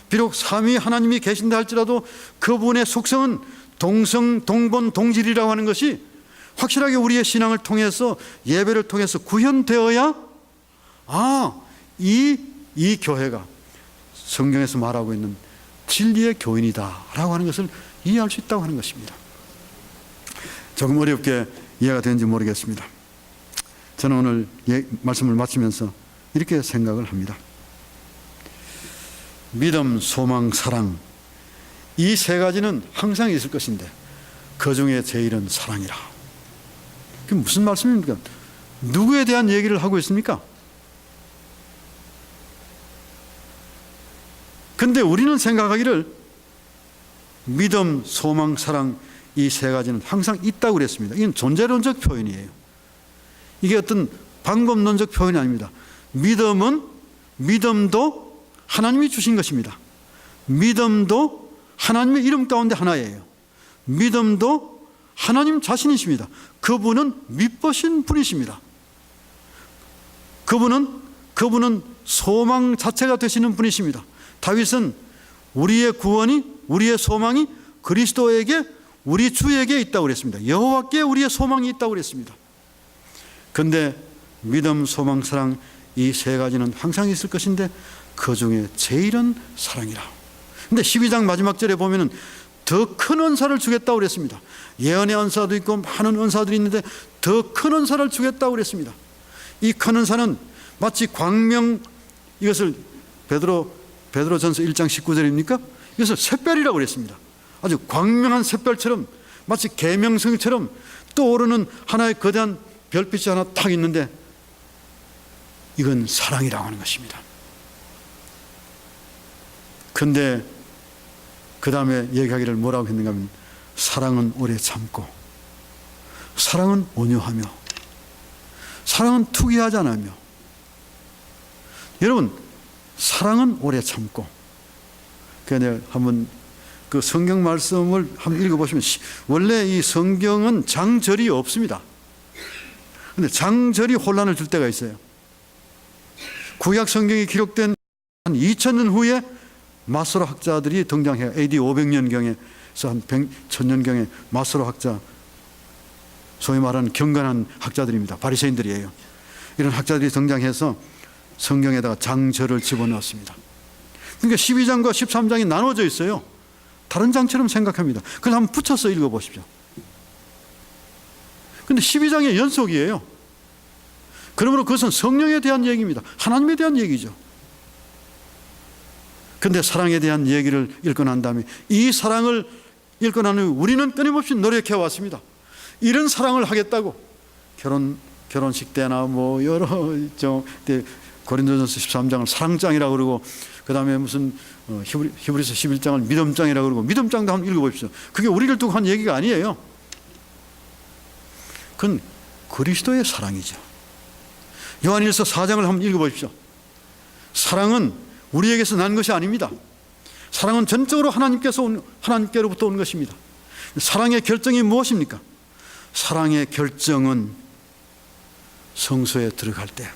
비록 삼위 하나님이 계신다 할지라도 그분의 속성은 동성, 동본, 동질이라고 하는 것이 확실하게 우리의 신앙을 통해서, 예배를 통해서 구현되어야 이 교회가 성경에서 말하고 있는 진리의 교인이다라고 하는 것을 이해할 수 있다고 하는 것입니다. 조금 어렵게 이해가 되는지 모르겠습니다. 저는 오늘 말씀을 마치면서 이렇게 생각을 합니다. 믿음, 소망, 사랑, 이 세 가지는 항상 있을 것인데 그 중에 제일은 사랑이라. 그게 무슨 말씀입니까? 누구에 대한 얘기를 하고 있습니까? 근데 우리는 생각하기를 믿음, 소망, 사랑, 이 세 가지는 항상 있다고 그랬습니다. 이건 존재론적 표현이에요. 이게 어떤 방법론적 표현이 아닙니다. 믿음도 하나님이 주신 것입니다. 믿음도 하나님의 이름 가운데 하나예요. 믿음도 하나님 자신이십니다. 그분은 믿으신 분이십니다. 그분은 소망 자체가 되시는 분이십니다. 다윗은 우리의 구원이, 우리의 소망이 그리스도에게, 우리 주에게 있다고 그랬습니다. 여호와께 우리의 소망이 있다고 그랬습니다. 그런데 믿음, 소망, 사랑, 이 세 가지는 항상 있을 것인데 그 중에 제일은 사랑이라. 근데 12장 마지막 절에 보면은 더 큰 은사를 주겠다고 그랬습니다. 예언의 은사도 있고 많은 은사들이 있는데 더 큰 은사를 주겠다고 그랬습니다. 이 큰 은사는 마치 광명, 이것을 베드로전서 1장 19절입니까? 이것을 샛별이라고 그랬습니다. 아주 광명한 샛별처럼, 마치 계명성처럼 떠오르는 하나의 거대한 별빛이 하나 탁 있는데 이건 사랑이라고 하는 것입니다. 그런데 그 다음에 얘기하기를 뭐라고 했는가 하면 사랑은 오래 참고, 사랑은 온유하며, 사랑은 투기하지 않으며. 여러분, 사랑은 오래 참고. 그래서 한번 그 성경 말씀을 한번 읽어보시면, 원래 이 성경은 장절이 없습니다. 그런데 장절이 혼란을 줄 때가 있어요. 구약 성경이 기록된 한 2000년 후에 마소로 학자들이 등장해요. AD 500년경에서 한 1000년경에 마소로 학자, 소위 말하는 경건한 학자들입니다. 바리새인들이에요. 이런 학자들이 등장해서 성경에다가 장절을 집어넣었습니다. 그러니까 12장과 13장이 나눠져 있어요. 다른 장처럼 생각합니다. 그걸 한번 붙여서 읽어보십시오. 그런데 12장의 연속이에요. 그러므로 그것은 성령에 대한 얘기입니다. 하나님에 대한 얘기죠. 그런데 사랑에 대한 얘기를 읽고 난 다음에 이 사랑을 읽고 난 후에 우리는 끊임없이 노력해 왔습니다. 이런 사랑을 하겠다고 결혼식 때나 뭐 여러 고린도전서 13장을 사랑장이라고 그러고, 그 다음에 무슨 히브리서 11장을 믿음장이라고 그러고, 믿음장도 한번 읽어보십시오. 그게 우리를 두고 한 얘기가 아니에요. 그건 그리스도의 사랑이죠. 요한일서 4장을 한번 읽어보십시오. 사랑은 우리에게서 난 것이 아닙니다. 사랑은 전적으로 하나님께로부터 온 것입니다. 사랑의 결정이 무엇입니까? 사랑의 결정은 성소에 들어갈 때.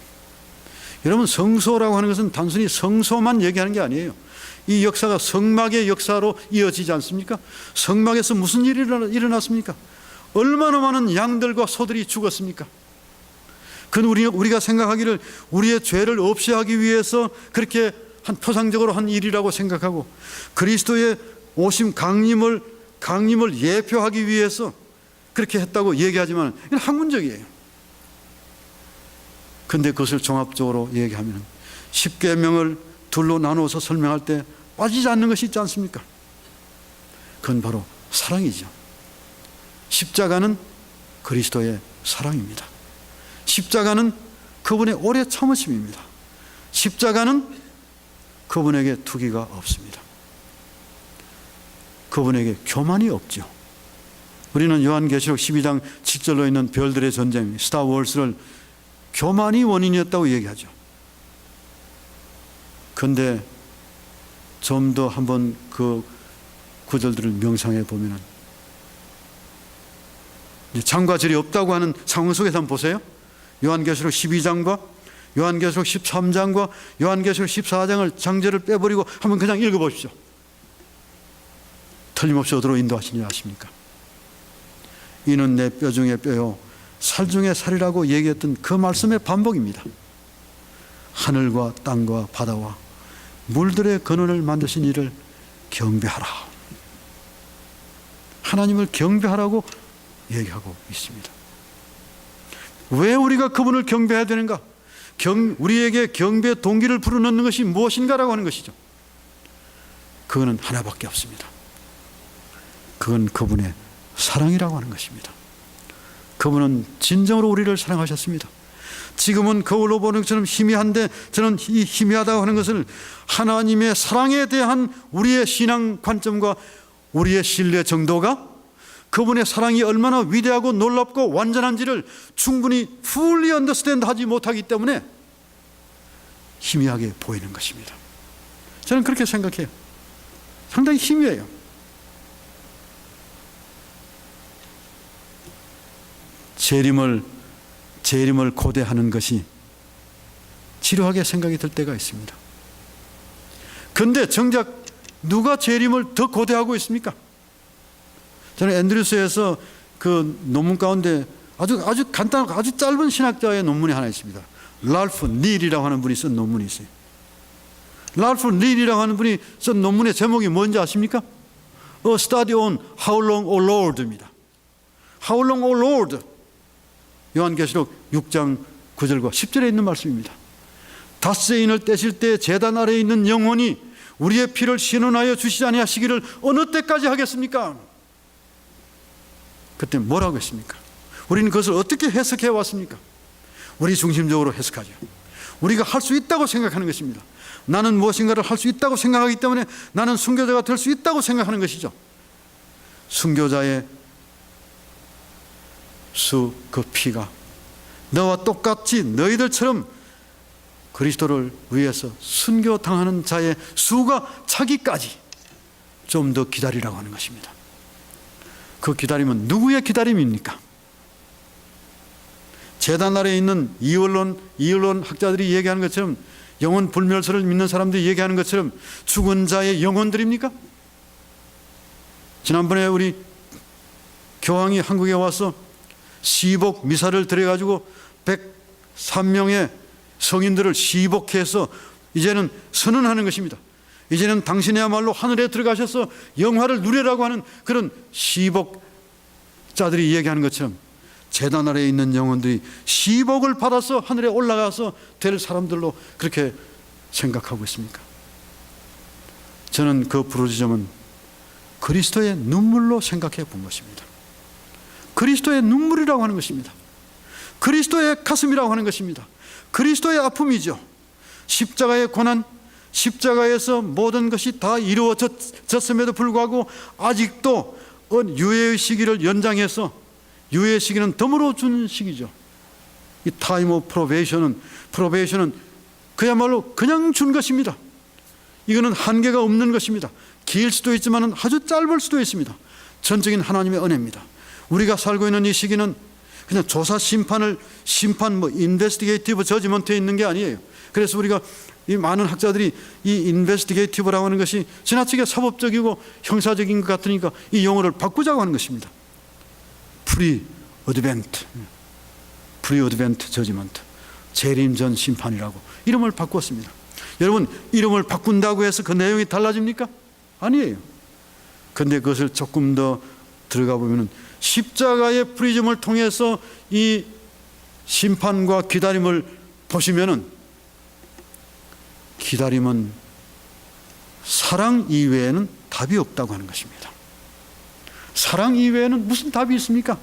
여러분, 성소라고 하는 것은 단순히 성소만 얘기하는 게 아니에요. 이 역사가 성막의 역사로 이어지지 않습니까? 성막에서 무슨 일이 일어났습니까? 얼마나 많은 양들과 소들이 죽었습니까? 그건 우리가 생각하기를 우리의 죄를 없이 하기 위해서 그렇게 한 표상적으로 한 일이라고 생각하고, 그리스도의 오심 강림을 예표하기 위해서 그렇게 했다고 얘기하지만 이건 학문적이에요. 그런데 그것을 종합적으로 얘기하면 10계명을 둘로 나누어서 설명할 때 빠지지 않는 것이 있지 않습니까? 그건 바로 사랑이죠. 십자가는 그리스도의 사랑입니다. 십자가는 그분의 오래 참으심입니다. 십자가는 그분에게 투기가 없습니다. 그분에게 교만이 없죠. 우리는 요한계시록 12장 7절로 있는 별들의 전쟁, 스타워스를 교만이 원인이었다고 얘기하죠. 그런데 좀 더 한번 그 구절들을 명상해 보면 장과 절이 없다고 하는 상황 속에서 한번 보세요. 요한계시록 12장과 요한계시록 13장과 요한계시록 14장을 장절을 빼버리고 한번 그냥 읽어보십시오. 틀림없이 어디로 인도하시냐 아십니까? 이는 내 뼈 중에 뼈요 살 중에 살이라고 얘기했던 그 말씀의 반복입니다. 하늘과 땅과 바다와 물들의 근원을 만드신 이를 경배하라. 하나님을 경배하라고 얘기하고 있습니다. 왜 우리가 그분을 경배해야 되는가? 우리에게 경배 동기를 불어넣는 것이 무엇인가라고 하는 것이죠. 그거는 하나밖에 없습니다. 그건 그분의 사랑이라고 하는 것입니다. 그분은 진정으로 우리를 사랑하셨습니다. 지금은 거울로 보는 것처럼 희미한데 저는 이 희미하다고 하는 것을 하나님의 사랑에 대한 우리의 신앙 관점과 우리의 신뢰 정도가 그분의 사랑이 얼마나 위대하고 놀랍고 완전한지를 충분히 fully understand 하지 못하기 때문에 희미하게 보이는 것입니다. 저는 그렇게 생각해요. 상당히 희미해요. 재림을 고대하는 것이 지루하게 생각이 들 때가 있습니다. 그런데 정작 누가 재림을 더 고대하고 있습니까? 저는 앤드류스에서 그 논문 가운데 아주 간단하고 아주 짧은 신학자의 논문이 하나 있습니다. 랄프 닐이라고 하는 분이 쓴 논문이 있어요. 랄프 닐이라고 하는 분이 쓴 논문의 제목이 뭔지 아십니까? A Study on How Long, O Lord입니다. How Long, O Lord. 요한계시록 6장 9절과 10절에 있는 말씀입니다. 닷새인을 떼실 때 제단 아래에 있는 영혼이 우리의 피를 신원하여 주시지 아니하시기를 어느 때까지 하겠습니까? 그때 뭐라고 했습니까? 우리는 그것을 어떻게 해석해 왔습니까? 우리 중심적으로 해석하죠. 우리가 할 수 있다고 생각하는 것입니다. 나는 무엇인가를 할 수 있다고 생각하기 때문에 나는 순교자가 될 수 있다고 생각하는 것이죠. 순교자의 그 피가 너와 똑같이 너희들처럼 그리스도를 위해서 순교당하는 자의 수가 차기까지 좀 더 기다리라고 하는 것입니다. 그 기다림은 누구의 기다림입니까? 제단 아래에 있는 이언론 학자들이 얘기하는 것처럼, 영혼 불멸설을 믿는 사람들이 얘기하는 것처럼 죽은 자의 영혼들입니까? 지난번에 우리 교황이 한국에 와서 시복 미사를 드려가지고 103명의 성인들을 시복해서 이제는 선언하는 것입니다. 이제는 당신이야말로 하늘에 들어가셔서 영화를 누리라고 하는 그런 시복자들이 얘기하는 것처럼 제단 아래에 있는 영혼들이 시복을 받아서 하늘에 올라가서 될 사람들로 그렇게 생각하고 있습니까? 저는 그 부르짖음은 그리스도의 눈물로 생각해 본 것입니다. 그리스도의 눈물이라고 하는 것입니다. 그리스도의 가슴이라고 하는 것입니다. 그리스도의 아픔이죠. 십자가의 고난, 십자가에서 모든 것이 다 이루어졌음에도 불구하고 아직도 유예의 시기를 연장해서, 유예의 시기는 덤으로 준 시기죠. 이 타임 오브 프로베이션은 그야말로 그냥 준 것입니다. 이거는 한계가 없는 것입니다. 길 수도 있지만 아주 짧을 수도 있습니다. 전적인 하나님의 은혜입니다. 우리가 살고 있는 이 시기는 그냥 조사 심판 인베스티게이티브 저지먼트에 있는 게 아니에요. 그래서 우리가 이 많은 학자들이 이 인베스티게이티브라고 하는 것이 지나치게 사법적이고 형사적인 것 같으니까 이 용어를 바꾸자고 하는 것입니다. 프리 어드벤트 저지먼트, 재림 전 심판이라고 이름을 바꿨습니다. 여러분, 이름을 바꾼다고 해서 그 내용이 달라집니까? 아니에요. 그런데 그것을 조금 더 들어가 보면은 십자가의 프리즘을 통해서 이 심판과 기다림을 보시면은, 기다림은 사랑 이외에는 답이 없다고 하는 것입니다. 사랑 이외에는 무슨 답이 있습니까?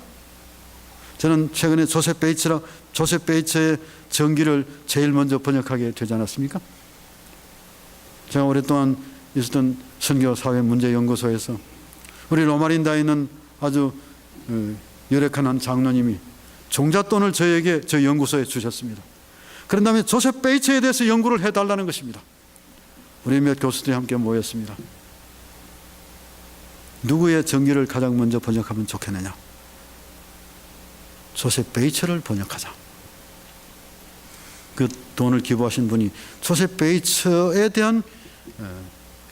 저는 최근에 조셉 베이츠의 전기를 제일 먼저 번역하게 되지 않았습니까? 제가 오랫동안 있었던 선교사회문제연구소에서 우리 로마린다에 있는 아주 열악한 한 장로님이 종잣돈을 저희 연구소에 주셨습니다. 그런 다음에 조셉 베이츠에 대해서 연구를 해달라는 것입니다. 우리 몇 교수들이 함께 모였습니다. 누구의 전기를 가장 먼저 번역하면 좋겠느냐? 조셉 베이츠를 번역하자. 그 돈을 기부하신 분이 조셉 베이츠에 대한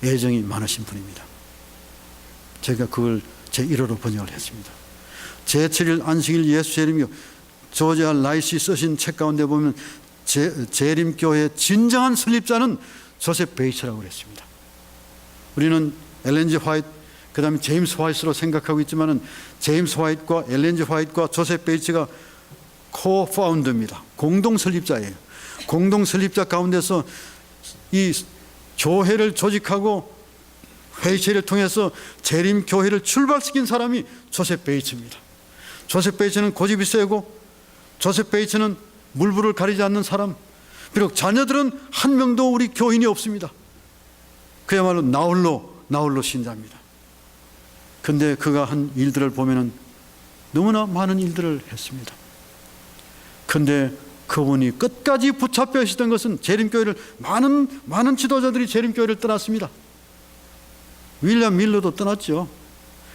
애정이 많으신 분입니다. 제가 그걸 제 1호로 번역을 했습니다. 제7일 안식일 예수 재림교, 조지 R 라이시 쓰신 책 가운데 보면 재림교회의 진정한 설립자는 조셉 베이츠라고 그랬습니다. 우리는 엘렌 G 화이트, 그 다음에 제임스 화이트로 생각하고 있지만은 제임스 화이트과 엘렌 G 화이트과 조셉 베이츠가 코파운더입니다. 공동 설립자예요. 공동 설립자 가운데서 이 교회를 조직하고 회의체를 통해서 재림교회를 출발시킨 사람이 조셉 베이츠입니다. 조셉 베이츠는 고집이 세고, 조셉 베이츠는 물불을 가리지 않는 사람, 비록 자녀들은 한 명도 우리 교인이 없습니다. 그야말로 나홀로 신자입니다. 근데 그가 한 일들을 보면은 너무나 많은 일들을 했습니다. 근데 그분이 끝까지 붙잡혀 있었던 것은 재림교회를, 많은 지도자들이 재림교회를 떠났습니다. 윌리엄 밀러도 떠났죠.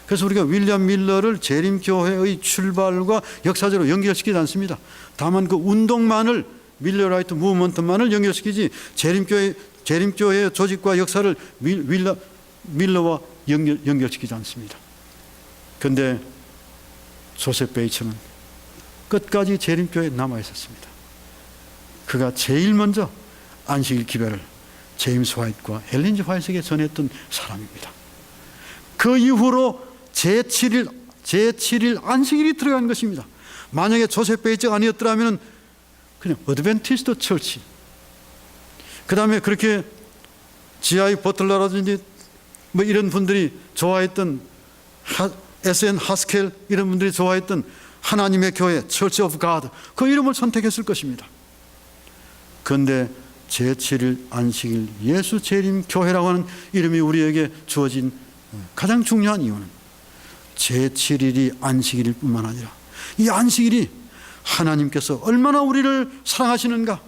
그래서 우리가 윌리엄 밀러를 재림교회의 출발과 역사적으로 연결시키지 않습니다. 다만 그 운동만을, 밀러 라이트 무브먼트만을 연결시키지 재림교회의 조직과 역사를 밀러와 연결시키지 않습니다. 그런데 조셉 베이츠는 끝까지 재림교회에 남아 있었습니다. 그가 제일 먼저 안식일 기별을 제임스 화이트과 엘렌 G 화이트에게 전했던 사람입니다. 그 이후로 제7일 안식일이 들어간 것입니다. 만약에 조셉 베이츠가 아니었더라면 그냥 어드벤티스트 처치, 그 다음에 그렇게 G.I. 버틀러라든지 뭐 이런 분들이 좋아했던 S.N. 하스켈 이런 분들이 좋아했던 하나님의 교회, 처치 오브 가드, 그 이름을 선택했을 것입니다. 그런데 제7일 안식일 예수 재림 교회라고 하는 이름이 우리에게 주어진 가장 중요한 이유는 제7일이 안식일일 뿐만 아니라 이 안식일이 하나님께서 얼마나 우리를 사랑하시는가,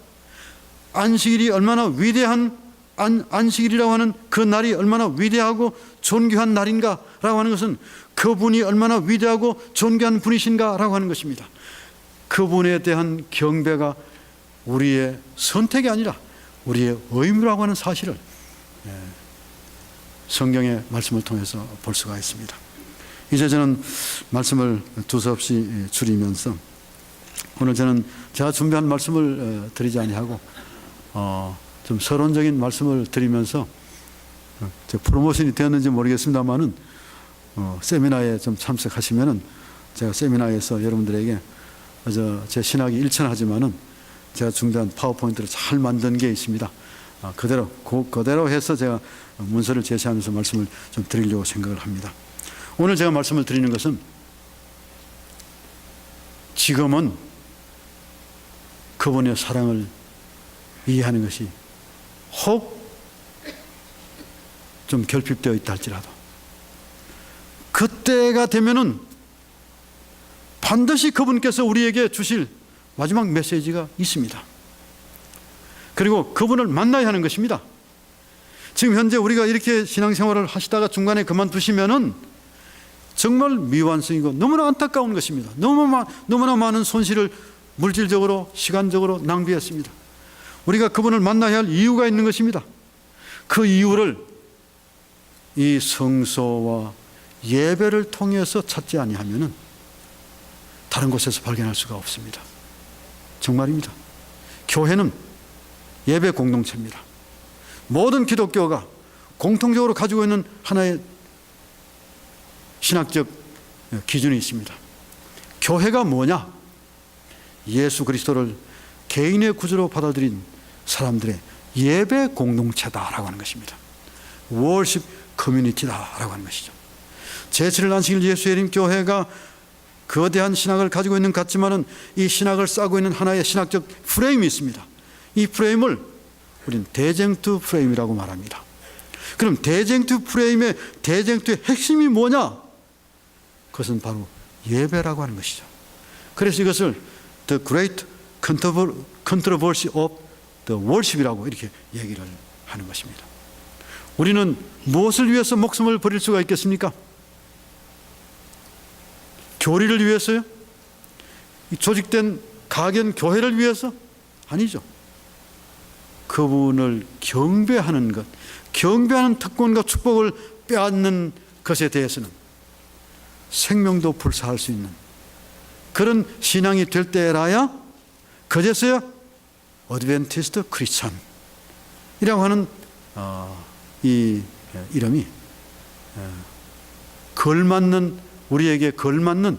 안식일이 얼마나 위대한, 안식일이라고 하는 그 날이 얼마나 위대하고 존귀한 날인가라고 하는 것은 그분이 얼마나 위대하고 존귀한 분이신가라고 하는 것입니다. 그분에 대한 경배가 우리의 선택이 아니라 우리의 의무라고 하는 사실을 성경의 말씀을 통해서 볼 수가 있습니다. 이제 저는 말씀을 두서없이 줄이면서 오늘 저는 제가 준비한 말씀을 드리지 아니하고 좀 서론적인 말씀을 드리면서 프로모션이 되었는지 모르겠습니다만은 세미나에 좀 참석하시면은 제가 세미나에서 여러분들에게 제 신학이 일천하지만은 제가 준비한 파워포인트를 잘 만든 게 있습니다. 그대로 해서 제가 문서를 제시하면서 말씀을 좀 드리려고 생각을 합니다. 오늘 제가 말씀을 드리는 것은 지금은 그분의 사랑을 이해하는 것이 혹 좀 결핍되어 있다 할지라도 그때가 되면은 반드시 그분께서 우리에게 주실 마지막 메시지가 있습니다. 그리고 그분을 만나야 하는 것입니다. 지금 현재 우리가 이렇게 신앙생활을 하시다가 중간에 그만두시면은 정말 미완성이고 너무나 안타까운 것입니다. 너무나 많은 손실을 물질적으로, 시간적으로 낭비했습니다. 우리가 그분을 만나야 할 이유가 있는 것입니다. 그 이유를 이 성소와 예배를 통해서 찾지 아니하면은 다른 곳에서 발견할 수가 없습니다. 정말입니다. 교회는 예배 공동체입니다. 모든 기독교가 공통적으로 가지고 있는 하나의 신학적 기준이 있습니다. 교회가 뭐냐? 예수 그리스도를 개인의 구주로 받아들인 사람들의 예배 공동체다라고 하는 것입니다. 월십 커뮤니티다라고 하는 것이죠. 제7일 안식일 예수 재림 교회가 거대한 신학을 가지고 있는 것 같지만은 이 신학을 싸고 있는 하나의 신학적 프레임이 있습니다. 이 프레임을 우리는 대쟁투 프레임이라고 말합니다. 그럼 대쟁투 프레임의 대쟁투의 핵심이 뭐냐? 그것은 바로 예배라고 하는 것이죠. 그래서 이것을 The Great Controversy of the Worship이라고 이렇게 얘기를 하는 것입니다. 우리는 무엇을 위해서 목숨을 버릴 수가 있겠습니까? 교리를 위해서요? 조직된 가견 교회를 위해서? 아니죠. 그분을 경배하는 것, 경배하는 특권과 축복을 빼앗는 것에 대해서는 생명도 불사할 수 있는 그런 신앙이 될 때라야 그제서야 어드벤티스트 크리스천이라고 하는 이 이름이 걸맞는, 우리에게 걸맞는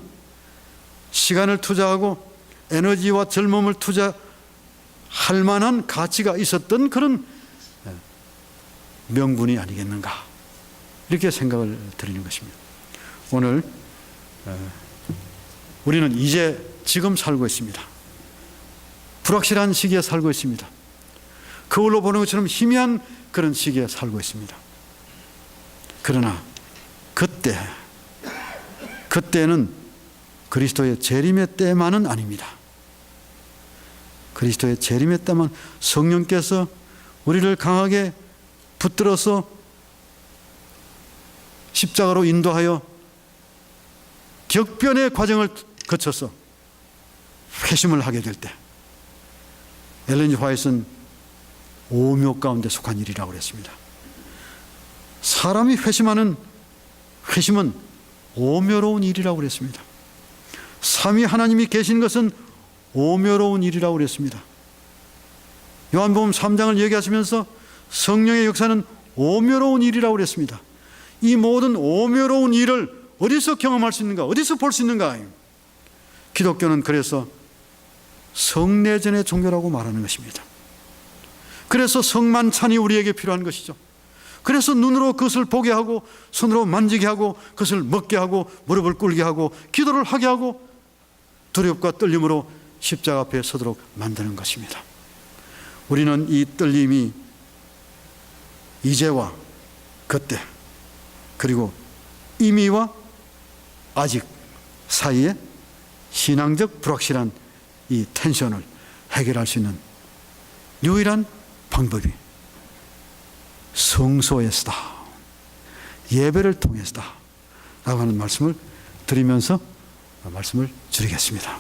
시간을 투자하고 에너지와 젊음을 투자할 만한 가치가 있었던 그런 명분이 아니겠는가, 이렇게 생각을 드리는 것입니다. 오늘 우리는 이제 지금 살고 있습니다. 불확실한 시기에 살고 있습니다. 거울로 보는 것처럼 희미한 그런 시기에 살고 있습니다. 그러나 그때는 그리스도의 재림의 때만은 아닙니다. 그리스도의 재림의 때만, 성령께서 우리를 강하게 붙들어서 십자가로 인도하여 격변의 과정을 거쳐서 회심을 하게 될 때, 엘렌 G. 화이트는 오묘 가운데 속한 일이라고 그랬습니다. 사람이 회심은 오묘로운 일이라고 그랬습니다. 삼위 하나님이 계신 것은 오묘로운 일이라고 그랬습니다. 요한복음 3장을 얘기하시면서 성령의 역사는 오묘로운 일이라고 그랬습니다. 이 모든 오묘로운 일을 어디서 경험할 수 있는가, 어디서 볼 수 있는가? 기독교는 그래서 성례전의 종교라고 말하는 것입니다. 그래서 성만찬이 우리에게 필요한 것이죠. 그래서 눈으로 그것을 보게 하고, 손으로 만지게 하고, 그것을 먹게 하고, 무릎을 꿇게 하고, 기도를 하게 하고, 두렵과 떨림으로 십자가 앞에 서도록 만드는 것입니다. 우리는 이 떨림이 이제와 그때, 그리고 이미와 아직 사이에 신앙적 불확실한 이 텐션을 해결할 수 있는 유일한 방법이 성소에서다, 예배를 통해서다 라고 하는 말씀을 드리면서 말씀을 줄이겠습니다.